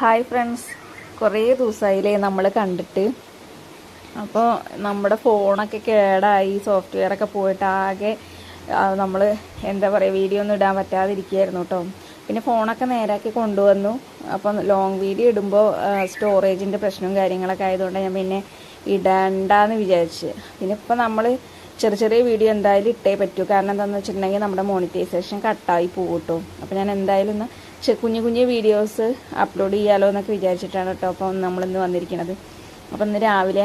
Hi friends, കുറേ ദിവസമായില്ലേ നമ്മൾ കണ്ടിട്ട്. അപ്പോൾ നമ്മുടെ ഫോണൊക്കെ കേടായി, സോഫ്റ്റ്വെയറൊക്കെ പോയിട്ട് ആകെ നമ്മൾ എന്താ പറയുക, വീഡിയോ ഒന്നും ഇടാൻ പറ്റാതിരിക്കുകയായിരുന്നു കേട്ടോ. പിന്നെ ഫോണൊക്കെ നേരാക്കി കൊണ്ടുവന്നു. അപ്പം ലോങ് വീഡിയോ ഇടുമ്പോൾ സ്റ്റോറേജിൻ്റെ പ്രശ്നവും കാര്യങ്ങളൊക്കെ ആയതുകൊണ്ട് ഞാൻ പിന്നെ ഇടണ്ടെന്ന് വിചാരിച്ച്. പിന്നെ ഇപ്പോൾ നമ്മൾ ചെറിയ ചെറിയ വീഡിയോ എന്തായാലും ഇട്ടേ പറ്റൂ. കാരണം എന്താണെന്ന് വെച്ചിട്ടുണ്ടെങ്കിൽ നമ്മുടെ മോണിറ്റൈസേഷൻ കട്ടായി പോകും കേട്ടോ. അപ്പോൾ ഞാൻ എന്തായാലും ഒന്ന് കുഞ്ഞു കുഞ്ഞു വീഡിയോസ് അപ്ലോഡ് ചെയ്യാമല്ലോ എന്നൊക്കെ വിചാരിച്ചിട്ടാണ് കേട്ടോ അപ്പം നമ്മളിന്ന് വന്നിരിക്കുന്നത്. അപ്പം ഇന്ന് രാവിലെ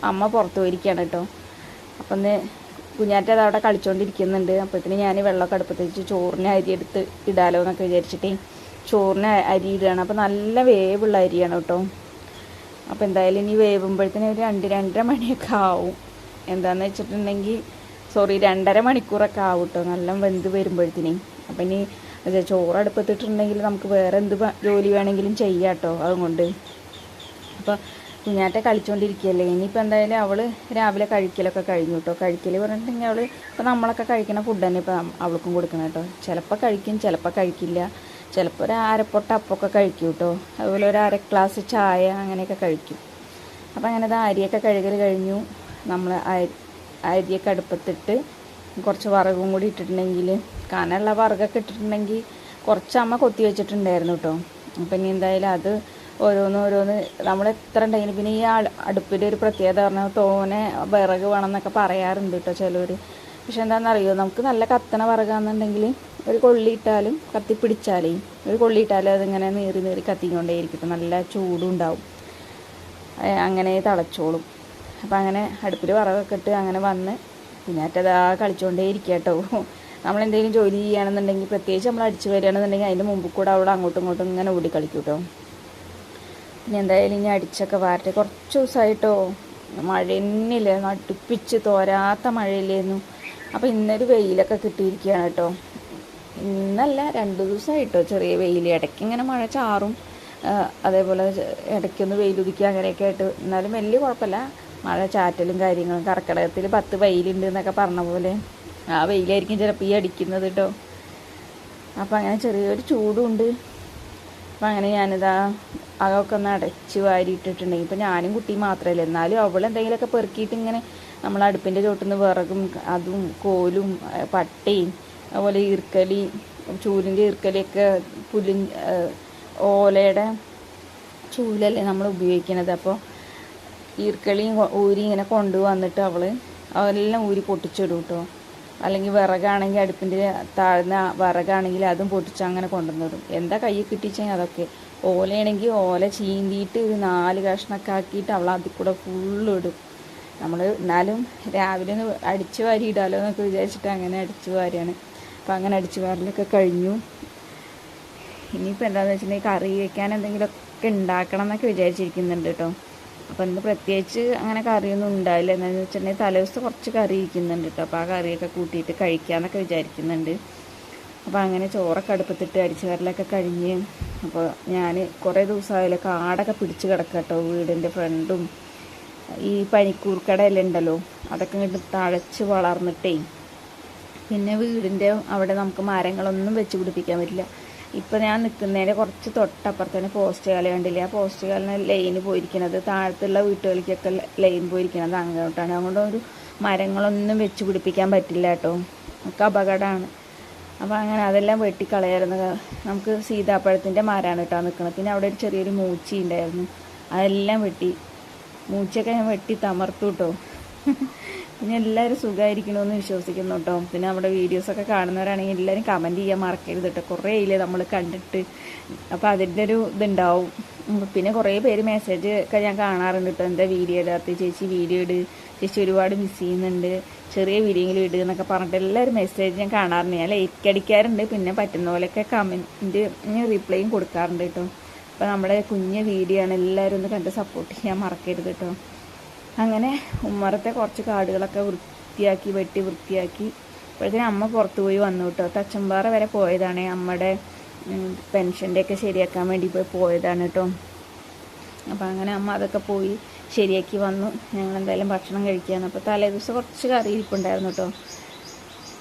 അമ്മ പുറത്ത് പോയിരിക്കുകയാണ് കേട്ടോ. അപ്പം ഇന്ന് കുഞ്ഞാറ്റ അത് അവിടെ കളിച്ചുകൊണ്ടിരിക്കുന്നുണ്ട്. അപ്പോഴത്തേന് ഞാൻ വെള്ളമൊക്കെ അടുപ്പത്ത് വെച്ച് ചോറിന് അരി എടുത്ത് ഇടാലോ എന്നൊക്കെ വിചാരിച്ചിട്ടേ ചോറിന് അരി ഇടുകയാണ്. അപ്പോൾ നല്ല വേവുള്ള അരിയാണ് കേട്ടോ. അപ്പോൾ എന്തായാലും ഇനി വേവുമ്പോഴത്തേന് ഒരു 2-2:30 മണിയൊക്കെ ആവും. എന്താണെന്ന് വെച്ചിട്ടുണ്ടെങ്കിൽ 2.5 മണിക്കൂറൊക്കെ ആവും കേട്ടോ, നല്ല വെന്ത് വരുമ്പോഴത്തേനും. അപ്പം ഇനി ചോറ് അടുപ്പത്തിട്ടുണ്ടെങ്കിൽ നമുക്ക് വേറെ എന്ത് ജോലി വേണമെങ്കിലും ചെയ്യാം കേട്ടോ. അതുകൊണ്ട് അപ്പോൾ കുഞ്ഞാറ്റ കളിച്ചുകൊണ്ടിരിക്കുകയല്ലേ. ഇനിയിപ്പോൾ എന്തായാലും അവൾ രാവിലെ കഴിക്കലൊക്കെ കഴിഞ്ഞു കേട്ടോ. കഴിക്കൽ പറഞ്ഞിട്ടുണ്ടെങ്കിൽ അവൾ ഇപ്പോൾ നമ്മളൊക്കെ കഴിക്കുന്ന ഫുഡ് തന്നെ ഇപ്പോൾ അവൾക്കും കൊടുക്കണം കേട്ടോ. ചിലപ്പോൾ കഴിക്കും, ചിലപ്പോൾ കഴിക്കില്ല. ചിലപ്പോൾ ഒരു അരപ്പൊട്ട അപ്പമൊക്കെ കഴിക്കും കേട്ടോ. അതുപോലെ ഒരു 1/2 ഗ്ലാസ് ചായ അങ്ങനെയൊക്കെ കഴിക്കും. അപ്പോൾ അങ്ങനെ അരിയൊക്കെ കഴുകൽ കഴിഞ്ഞു. നമ്മൾ അരിയൊക്കെ അടുപ്പത്തിട്ട് കുറച്ച് വറകും കൂടി ഇട്ടിട്ടുണ്ടെങ്കിൽ, കനമുള്ള വറകൊക്കെ ഇട്ടിട്ടുണ്ടെങ്കിൽ കുറച്ച് അമ്മ കൊത്തി വെച്ചിട്ടുണ്ടായിരുന്നു കേട്ടോ. അപ്പം ഇനി എന്തായാലും അത് ഓരോന്ന് നമ്മൾ എത്ര ഉണ്ടെങ്കിലും, പിന്നെ ഈ അടുപ്പിൻ്റെ ഒരു പ്രത്യേകത പറഞ്ഞാൽ തോനെ വിറക് വേണം എന്നൊക്കെ പറയാറുണ്ട് കേട്ടോ ചിലവർ. പക്ഷെ എന്താണെന്നറിയോ, നമുക്ക് നല്ല കത്തണ വിറകാണെന്നുണ്ടെങ്കിൽ ഒരു കൊള്ളിയിട്ടാലും കത്തിപ്പിടിച്ചാലേ ഒരു കൊള്ളിയിട്ടാലും അതിങ്ങനെ നീറി കത്തിക്കൊണ്ടേയിരിക്കും. നല്ല ചൂടും ഉണ്ടാവും, അങ്ങനെ തിളച്ചോളും. അപ്പം അങ്ങനെ അടുപ്പിൽ വിറകൊക്കെ ഇട്ട് അങ്ങനെ വന്ന് കുഞ്ഞാറ്റതാ കളിച്ചുകൊണ്ടേ ഇരിക്കുക കേട്ടോ. നമ്മളെന്തെങ്കിലും ജോലി ചെയ്യുകയാണെന്നുണ്ടെങ്കിൽ, പ്രത്യേകിച്ച് നമ്മൾ അടിച്ചു വരികയാണെന്നുണ്ടെങ്കിൽ അതിൻ്റെ മുമ്പ് കൂടെ അവിടെ അങ്ങോട്ടും ഇങ്ങോട്ടും ഇങ്ങനെ ഓടിക്കളിക്കും കേട്ടോ. പിന്നെ എന്തായാലും ഇനി അടിച്ചൊക്കെ വാരട്ടെ. കുറച്ച് ദിവസമായിട്ടോ മഴ തന്നെയില്ല, നടുപ്പിച്ച് തോരാത്ത മഴയില്ലായിരുന്നു. അപ്പോൾ ഇന്നൊരു വെയിലൊക്കെ കിട്ടിയിരിക്കുകയാണ് കേട്ടോ. ഇന്നല്ല 2 ദിവസമായിട്ടോ ചെറിയ വെയിൽ. ഇടയ്ക്ക് ഇങ്ങനെ മഴ ചാറും, അതേപോലെ ഇടയ്ക്കൊന്ന് വെയിലുദിക്കുക, അങ്ങനെയൊക്കെ ആയിട്ട്. എന്നാലും വലിയ കുഴപ്പമില്ല. മഴ ചാറ്റലും കാര്യങ്ങളും, കർക്കിടകത്തിൽ 10 വെയിലുണ്ട് എന്നൊക്കെ പറഞ്ഞ പോലെ ആ വെയിലായിരിക്കും ചിലപ്പോൾ ഈ അടിക്കുന്നത് കേട്ടോ. അപ്പം അങ്ങനെ ചെറിയൊരു ചൂടുണ്ട്. അപ്പം അങ്ങനെ ഞാനിതാ അതൊക്കെ ഒന്ന് അടച്ച് വാരിയിട്ടിട്ടുണ്ടെങ്കിൽ, ഇപ്പം ഞാനും കുട്ടിയും മാത്രമല്ല, എന്നാലും അവളെന്തെങ്കിലുമൊക്കെ പെറുക്കിയിട്ട് ഇങ്ങനെ നമ്മൾ അടുപ്പിൻ്റെ ചോട്ടിൽ നിന്ന് വിറകും അതും കോലും പട്ടയും അതുപോലെ ഈർക്കലി, ചൂലിൻ്റെ ഈർക്കലിയൊക്കെ ഓലയുടെ ചൂലല്ലേ നമ്മൾ ഉപയോഗിക്കണത്. അപ്പോൾ ഈർക്കളിയും ഊരി ഇങ്ങനെ കൊണ്ടുവന്നിട്ട് അവൾ അതെല്ലാം ഊരി പൊട്ടിച്ചിടും കേട്ടോ. അല്ലെങ്കിൽ വിറകാണെങ്കിൽ അടുപ്പിൻ്റെ താഴ്ന്ന വിറകാണെങ്കിൽ അതും പൊട്ടിച്ച് അങ്ങനെ കൊണ്ടുവന്നിടും. എന്താ കയ്യിൽ കിട്ടിച്ചെങ്കിൽ അതൊക്കെ. ഓലയാണെങ്കിൽ ഓല ചീന്തിയിട്ട് ഒരു 4 കഷ്ണമൊക്കെ ആക്കിയിട്ട് അവൾ അതിൽ കൂടെ ഫുള്ളിടും. നമ്മൾ എന്നാലും രാവിലെ ഒന്ന് അടിച്ചു വാരി ഇടാലോ എന്നൊക്കെ വിചാരിച്ചിട്ട് അങ്ങനെ അടിച്ചു വാരിയാണ്. അപ്പോൾ അങ്ങനെ അടിച്ചു വാരലൊക്കെ കഴിഞ്ഞു. ഇനിയിപ്പോൾ എന്താണെന്ന് വെച്ചിട്ടുണ്ടെങ്കിൽ കറി വയ്ക്കാൻ എന്തെങ്കിലുമൊക്കെ ഉണ്ടാക്കണം എന്നൊക്കെ വിചാരിച്ചിരിക്കുന്നുണ്ട് കേട്ടോ. അപ്പോൾ ഇന്ന് പ്രത്യേകിച്ച് അങ്ങനെ കറിയൊന്നും ഉണ്ടായില്ല. എന്താണെന്ന് വെച്ചിട്ടുണ്ടെങ്കിൽ തലേദിവസത്തെ കുറച്ച് കറി ഇരിക്കുന്നുണ്ട് കേട്ടോ. അപ്പോൾ ആ കറിയൊക്കെ കൂട്ടിയിട്ട് കഴിക്കാമെന്നൊക്കെ വിചാരിക്കുന്നുണ്ട്. അപ്പോൾ അങ്ങനെ ചോറൊക്കെ അടുപ്പത്തിട്ട് അടിച്ചു കറിലൊക്കെ കഴിഞ്ഞ്, അപ്പോൾ ഞാൻ കുറേ ദിവസമായാലും കാടൊക്കെ പിടിച്ച് കിടക്കുക കേട്ടോ. വീടിൻ്റെ ഫ്രണ്ടും ഈ പനിക്കൂർക്കടയെല്ലാം ഉണ്ടല്ലോ, അതൊക്കെ ഇങ്ങോട്ട് തഴച്ച് വളർന്നിട്ടേ, പിന്നെ വീടിൻ്റെ അവിടെ നമുക്ക് മരങ്ങളൊന്നും വെച്ച് പിടിപ്പിക്കാൻ പറ്റില്ല. ഇപ്പോൾ ഞാൻ നിൽക്കുന്നതിൻ്റെ കുറച്ച് തൊട്ടപ്പുറത്ത് തന്നെ പോസ്റ്റ് കാല കണ്ടില്ലേ, ആ പോസ്റ്റ് കാലിന് ലൈന് പോയിരിക്കുന്നത്, താഴത്തുള്ള വീട്ടുകളിലേക്കൊക്കെ ലൈൻ പോയിരിക്കുന്നത് അങ്ങോട്ടാണ്. അതുകൊണ്ട് ഒരു മരങ്ങളൊന്നും വെച്ച് പിടിപ്പിക്കാൻ പറ്റില്ല കേട്ടോ, ഒക്കെ അപകടമാണ്. അപ്പോൾ അങ്ങനെ അതെല്ലാം വെട്ടിക്കളയായിരുന്നു. നമുക്ക് സീതാപ്പഴത്തിൻ്റെ മരമാണ് കേട്ടോ നിൽക്കുന്നത്. പിന്നെ അവിടെ ഒരു ചെറിയൊരു മൂച്ചി ഉണ്ടായിരുന്നു, അതെല്ലാം മൂച്ചയൊക്കെ ഞാൻ വെട്ടി തമർത്തു കേട്ടോ. പിന്നെ എല്ലാവരും സുഖമായിരിക്കണമെന്ന് വിശ്വസിക്കുന്നു കേട്ടോ. പിന്നെ നമ്മുടെ വീഡിയോസൊക്കെ കാണുന്നവരാണെങ്കിൽ എല്ലാവരും കമൻറ്റ് ചെയ്യാൻ മറക്കരുത് കേട്ടോ. കുറേ ഇല്ലേ നമ്മൾ കണ്ടിട്ട്, അപ്പോൾ അതിൻ്റെ ഒരു ഇതുണ്ടാവും. പിന്നെ കുറേ പേര് മെസ്സേജ് ഒക്കെ ഞാൻ കാണാറുണ്ട് കേട്ടോ, എന്താ വീഡിയോ ഇടാത്ത ചേച്ചി, വീഡിയോ ഇട് ചേച്ചി, ഒരുപാട് മിസ് ചെയ്യുന്നുണ്ട്, ചെറിയ വീഡിയോയെങ്കിലും ഇടുക എന്നൊക്കെ പറഞ്ഞിട്ട് എല്ലാവരും മെസ്സേജ് ഞാൻ കാണാറുണ്ട്. ഞാൻ ലൈക്ക് അടിക്കാറുണ്ട്, പിന്നെ പറ്റുന്ന പോലെയൊക്കെ കമൻറ്റ് റിപ്ലൈയും കൊടുക്കാറുണ്ട് കേട്ടോ. അപ്പോൾ നമ്മുടെ കുഞ്ഞ് വീഡിയോ ആണ്, എല്ലാവരും ഒന്ന് കണ്ട് സപ്പോർട്ട് ചെയ്യാൻ മറക്കരുത് കേട്ടോ. അങ്ങനെ ഉമ്മറത്തെ കുറച്ച് കാടുകളൊക്കെ വെട്ടി വൃത്തിയാക്കി. അപ്പോഴത്തേനും അമ്മ പുറത്ത് പോയി വന്നു കേട്ടോ. തച്ചമ്പാറ വരെ പോയതാണ്, അമ്മയുടെ പെൻഷൻ്റെയൊക്കെ ശരിയാക്കാൻ വേണ്ടി പോയതാണ് കേട്ടോ. അപ്പോൾ അങ്ങനെ അമ്മ അതൊക്കെ പോയി ശരിയാക്കി വന്നു. ഞങ്ങളെന്തായാലും ഭക്ഷണം കഴിക്കുകയാണ്. അപ്പോൾ തലേദിവസം കുറച്ച് കറി ഇരിപ്പുണ്ടായിരുന്നു കേട്ടോ.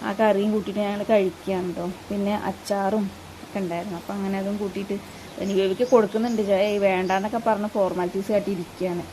ആ കറിയും കൂട്ടിയിട്ട് ഞങ്ങൾ കഴിക്കുകയാണ് കേട്ടോ. പിന്നെ അച്ചാറും ഒക്കെ ഉണ്ടായിരുന്നു. അപ്പോൾ അങ്ങനെ അതും കൂട്ടിയിട്ട് ഇനി ബേബിക്ക് കൊടുക്കുന്നുണ്ട്, വേണ്ടാന്നൊക്കെ പറഞ്ഞ് ഫോർമാലിറ്റീസ് ആയിട്ട് ഇരിക്കുകയാണ്.